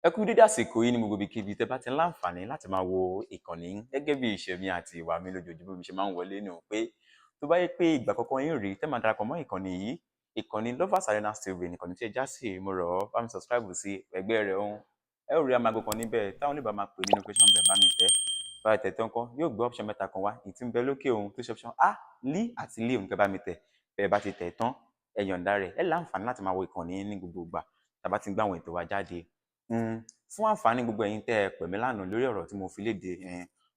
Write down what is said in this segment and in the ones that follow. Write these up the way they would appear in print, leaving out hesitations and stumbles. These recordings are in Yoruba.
Ẹ kú dédé àsìkò yìí ní gbogbo ibikíbi tẹ́ bá ti ń láǹfààní láti máa wo ìkànnì gẹ́gẹ́ bí ìṣe mi àti ìwà mi lójoojúmọ́ bí ṣe máa ń wọlé nù pé tó bá yẹ pé ìgbà kankan yín rí tẹ́ máa darapọ̀ mọ́ ìkànnì yìí, ìkànnì Lovers Arena TV nìkànnì tí ẹ já sí mo rọ̀ ọ́ bá mi subscribe sí ẹgbẹ́ rẹ̀ ohun ẹ ó rí amago kan níbẹ̀ táwọn oníbàá máa pè nínú question bẹ̀ bá mi tẹ́ bá tẹ̀ tán kan yóò gbé option mẹ́ta kan wá ìtí ń bẹ lókè ohun tó ṣe option a lí àti lí òun kẹ́ bá mi tẹ̀ bẹ́ẹ̀ bá ti tẹ̀ tán ẹ yọ̀ǹda rẹ̀ ẹ láǹfààní láti máa wo ìkànnì ní gbogbo ìgbà tá a bá ti ń gbé àwọn ètò wa jáde fún àǹfààní gbogbo ẹ̀yin tẹ́ ẹ pè mí lánàá lórí ọ̀rọ̀ tí mo fi léde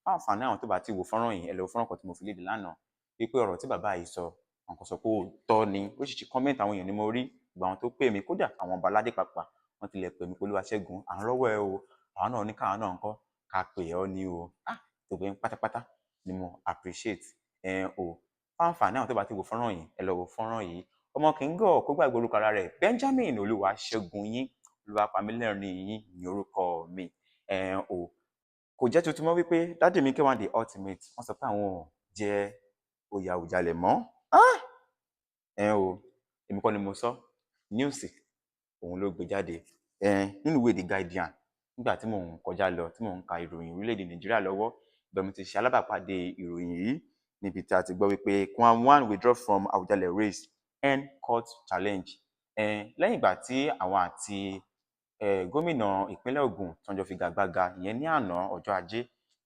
fún àǹfààní àwọn tó bá ti wo fọ́nrán yìí ẹ lọ fọ́nrán kan tí mo fi léde lánàá wípé ọ̀rọ̀ tí bàbá yìí sọ àwọn kan sọ pé òótọ́ ni oríṣiríṣi comment àwọn èèyàn ni mo rí ìgbà àwọn tó pè mí kódà àwọn ọba aládé pàpà wọ́n tilẹ̀ pè mí pé Olúwaṣẹ́gun à ń rọ́wọ́ ẹ o àwọn náà ní káwọn náà ń kọ́ ká pè ọ́ ní o gbogbo yín pátápátá ni mo appreciate fún àǹfààní àwọn tó bá ti wo fọ́nrán yìí ẹ lọ wo fọ́nrán yìí ọmọ kì í gọ̀ kó gbàgbé orúkọ ara rẹ̀ Benjamin Olúwaṣẹ́gun yín Olúwapamílẹ́rìn yín ní orúkọ mi kò jẹ́ tuntun mọ́ wípé Daddy mi K1 The Ultimate wọ́n sọ pé àwọn ò jẹ oyè Àwùjalẹ̀ mọ́ èmi kọ́ ni mo sọ news òun ló gbé jáde nínú ìwé The Guardian nígbà tí mò ń kọjá lọ tí mò ń ka ìròyìn orílẹ̀-èdè Nàìjíríà lọ́wọ́ bẹ́ẹ̀ mo ti ṣe alábàápàdé ìròyìn yìí níbi tí a ti gbọ́ wípé K1 withdraw from Àwùjalẹ̀ race end court challenge lẹ́yìn ìgbà tí àwọn àti gómìnà ìpínlẹ̀ Ògùn tó ń jọ figagbága ìyẹn ní àná ọjọ́ ajé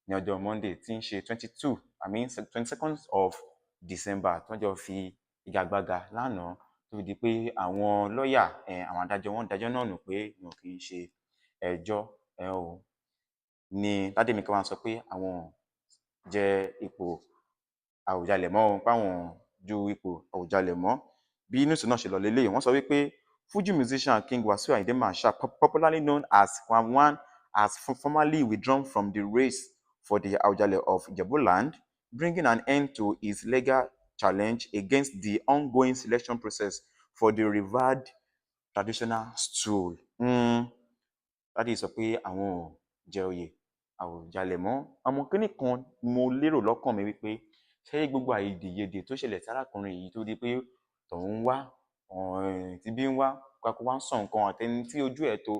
ní ọjọ́ Monday tí ń ṣe 22nd of December tó ń jọ fi ìgagbága lánàá tó fi di pé àwọn lọ́ọ̀yà àwọn adájọ́ wọn dájọ́ náà nù pé wọn kì í ṣe ẹjọ́ ni Daddy mi K1 sọ pé àwọn jẹ ipò Àwùjalẹ̀ mọ́ páwọn ju ipò Àwùjalẹ̀ mọ́ bí nísìn náà ṣe lọ lélẹ́yìn wọ́n sọ wípé Fuji musician King Wasiu Ayinde Marshal, popularly known as K1, has formally withdrawn from the race for the Àwùjalẹ̀ of Ijebuland, bringing an end to his legal challenge against the ongoing selection process for the revered traditional stool. Daddy sọ pé àwọn ò jẹ oyè Àwùjalẹ̀ mọ́. Àmọ́ kíní kan mo lérò lọ́kàn mi wípé ṣé gbogbo àìdìyedè tó ṣẹlẹ̀ sí arákùnrin yìí tó di pé tọ̀hún wá tí bí ń wá kakó wá ń sọ nǹkan àtẹni tí ojú ẹ̀ tó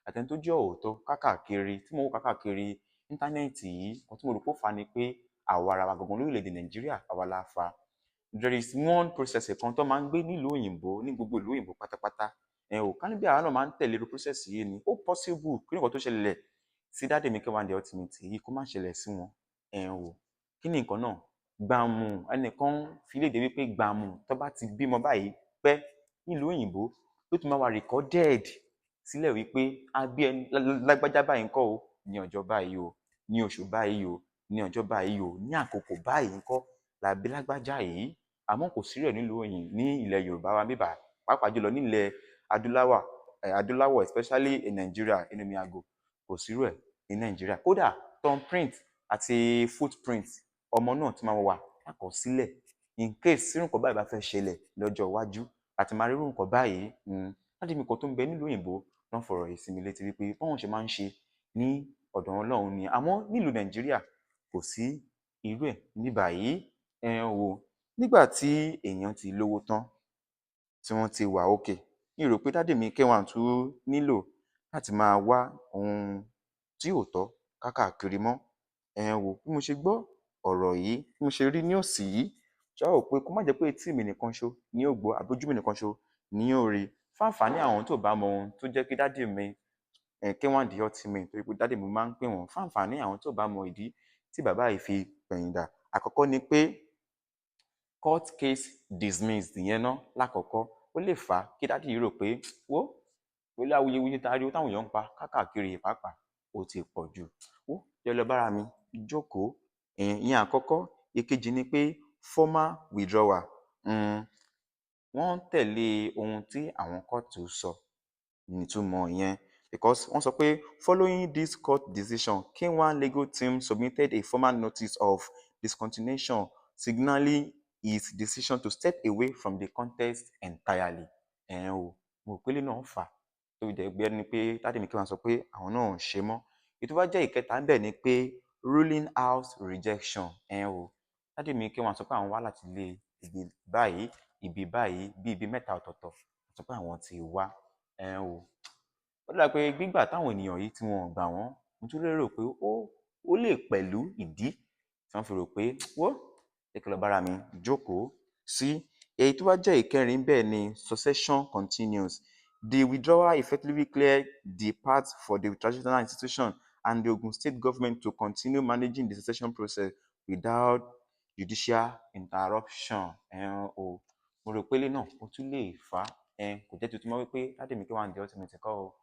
àtẹni tó jẹ́ òótọ́ káàkiri tí mo wò káàkiri íńtánẹ́ẹ̀tì yìí kan tí mo rò pé ó fà ni pé àwa ara wa gangan lórílẹ̀‐èdè Nàìjíríà àwa la fà. There is one process kan tó máa ń gbé nílùú òyìnbó ní gbogbo ìlú òyìnbó pátápátá ká níbi àwa náà máa ń tẹ̀lé irú process yìí ni ó possible kí nǹkan tó ṣẹlẹ̀ sí Daddy mi K1 The Ultimate yìí kó má ṣẹlẹ̀ sí wọn kí ni nǹkan náà gbàmù ẹnìkan fi léde wípé gbàmù tó bá ti bímọ báyìí pẹ́ nílùú òyìnbó ló tún máa wà recorded sílẹ̀ wípé a bí ẹni lágbájá báyìí ńkọ́ o ní ọjọ́ báyìí o ní oṣù báyìí o ní ọjọ́ báyìí o ní àkókò báyìí ńkọ́ la bí lágbájá yìí àmọ́ kò sí rẹ̀ nílùú òyìnbó ní ilẹ̀ Yorùbá wa bíbà pàápàá jùlọ nílẹ̀ adúláwọ̀ especially in Nigeria inú mi àgò kò sí rẹ̀ ní Nigeria kódà thumbprint àti footprint ọmọ náà tí máa wà àkọsílẹ̀ in case sírù nǹkan báyìí bá fẹ́ ṣẹlẹ̀ lọ́jọ́ iwájú àti máa rírun nǹkan báyìí Daddy mi kan tó ń bẹ nílùú òyìnbó náà fọ̀rọ̀ yìí sí mi létí wípé báwọn ṣe máa ń ṣe ní ọ̀dọ̀ Ọlọ́run ni àmọ́ nílùú Nàìjíríà kò sí irú ẹ̀ ní báyìí nígbà tí èèyàn ti lówó tán tí wọ́n ti wà òkè mi rò pé Daddy mi K1 tún nílò láti máa wá ohun tí ò tọ́ káàkiri mọ́ bí mo ṣe gbọ́ ọ̀rọ̀ yìí bí mo ṣe rí ní òsì yìí ṣáà pé kó má jẹ́ pé etí mi nìkan ṣo ní ó gbọ́ àbójú mi nìkan ṣo ní ó rí fáǹfààní àwọn tó bá mọ ohun tó jẹ́ kí Daddy mi K1 The Ultimate torí pé Daddy mi máa ń pè wọ́n fáǹfààní àwọn tó bá mọ ìdí tí bàbá yìí fi pẹ̀yìndà àkọ́kọ́ ni pé court case dismissed ìyẹn náà lákọ̀ọ́kọ́ ó lè fà á kí dádì yìí rò pé wó pẹ̀lú awuyewuye tá a rí ó táwọn èèyàn ń pa káàkiri pàápàá ó ti pọ̀ jù ó jẹ́ lọ bára mi jókòó ìyẹn àkọ́kọ́ ìkejì ni pé formal withdrawal wọ́n tẹ̀lé ohun tí àwọn kóòtù sọ nítumọ̀ ìyẹn because wọ́n sọ pé following this court decision K1 legal team submitted a formal notice of discontinuation signaling its decision to step away from the contest entirely. O mo rò pé lè náà fà tó fi jẹ́ gbé ẹni pé Daddy mi K1 sọ pé àwọn náà ò ṣe mọ́. Ètò wá jẹ́ ìkẹta ń bẹ̀ ni pé ruling out rejection. O Daddy mi K1 sọ pé àwọn wá láti ilé ibi báyìí bí ibi mẹ́ta ọ̀tọ̀ọ̀tọ̀ sọ pé àwọn ti wá. Ó dà pé gbígbà táwọn ènìyàn yìí tí wọ́n gbà wọ́n mo tún lérò pé ó lè pẹ̀lú ìdí tí wọ́n fi rò pé wó jẹ́ kí lọ bára mi jókòó sí. Èyí tó wá jẹ́ ìkẹrin bẹ́ẹ̀ ni succession continues. The withdrawal effectively cleared the path for the traditional institution and the Ogun State government to continue managing the succession process without judicial interruption. Mo rò pé lè náà ó tún lè fà á kò jẹ́ tuntun mọ́ wípé Daddy mi K1 the ultimate kọ́ o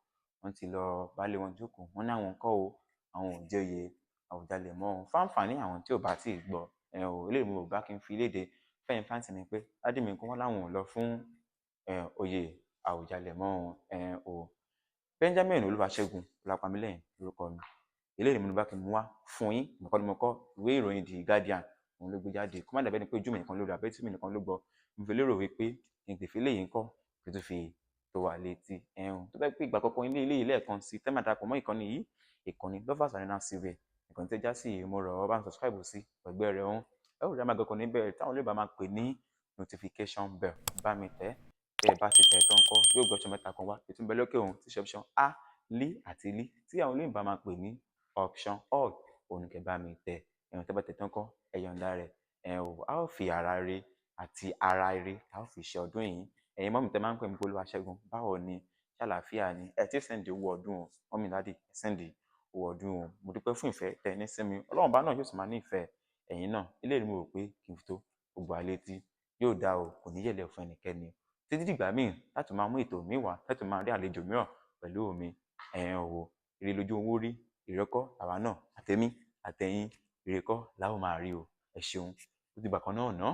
wọ́n ti lọ bálé wọn jókòó wọ́n ní àwọn kọ́ o àwọn ò jẹyè Àwùjalẹ̀ mọ́ o fáǹfààní àwọn tí ò bá tí ì gbọ́ eléyìí mo bá kí n fi léde fẹ́yìn fáǹsì ni pé Daddy mi K1 láwọn ò lọ fún oyè Àwùjalẹ̀ mọ́ o Benjamin Olúwaṣẹ́gun Ọlápamílẹ́yìn lórúkọ mi eléyìí mo bá kí n mú wá fún yín nìkan ni mo kọ ìwé ìròyìn The Guardian òun ló gbé jáde kó má dàbẹ́ ni pé ojú mi nìkan ló rí abẹ́tí mi nìkan ló gbọ́ mo fi lérò wípé ìgbèfẹ́ lẹ́yìn kọ́ kí tó fi tó wà létí tó bá pé ìgbà kọ̀ọ̀kan ilé lẹ́ẹ̀kan sí tẹ́ máa darapọ̀ mọ́ ìkànnì yìí ìkànnì Lovers Arena TV ìkànnì tẹ́ já sí mo rọ̀ ọ́ bá ń subscribe sí ẹgbẹ́ rẹ̀ ọ̀hún ẹ ò rí àmàgà kan níbẹ̀ táwọn olóògbé máa pè ní notification bell bá mi tẹ̀ bí ẹ bá ti tẹ̀ tán kọ́ yóò gbọ́ option mẹ́ta kan wá ètò ìbẹ̀lẹ̀ òkè òun tí ṣe option a lí àti lí tí àwọn olóògbé máa pè ní option all òun kẹ́ bá mi tẹ̀ ẹ̀yàn tẹ́ bá tẹ̀ tán kọ́ ẹ̀yọ̀ǹda rẹ̀ a ó fi ara rẹ̀ àti ara rẹ̀ a ó fi ṣe ọdún yìí ẹ̀yin mọ́mí tẹ́ máa ń pè mí Olúwaṣẹ́gun báwo ni ṣàlàáfíà ni ẹ ti sẹ́ndì owó ọdún o mọ́mí Daddy sẹ́ndì owó ọdún o mo dúpẹ́ fún ìfẹ́ tẹ́ ní sí mi Ọlọ́run bá náà yóò sì máa ní ìfẹ́ ẹ̀yin náà ilé ìlú mo rò pé kí n fi tó gbogbo alẹ́ tí yóò dá o kò ní yẹ̀lẹ̀ fún ẹnikẹ́ni títí dìgbà míì láti máa mú ètò mi wá láti máa rí àlejò mìíràn pẹ̀lú mi ire lójú owó rí ìrẹ́kọ́ àwa náà àtẹ̀mí àtẹ̀yìn ìrẹ́kọ́ làwọn máa rí o ẹ ṣeun ó ti gbà kan náà ná.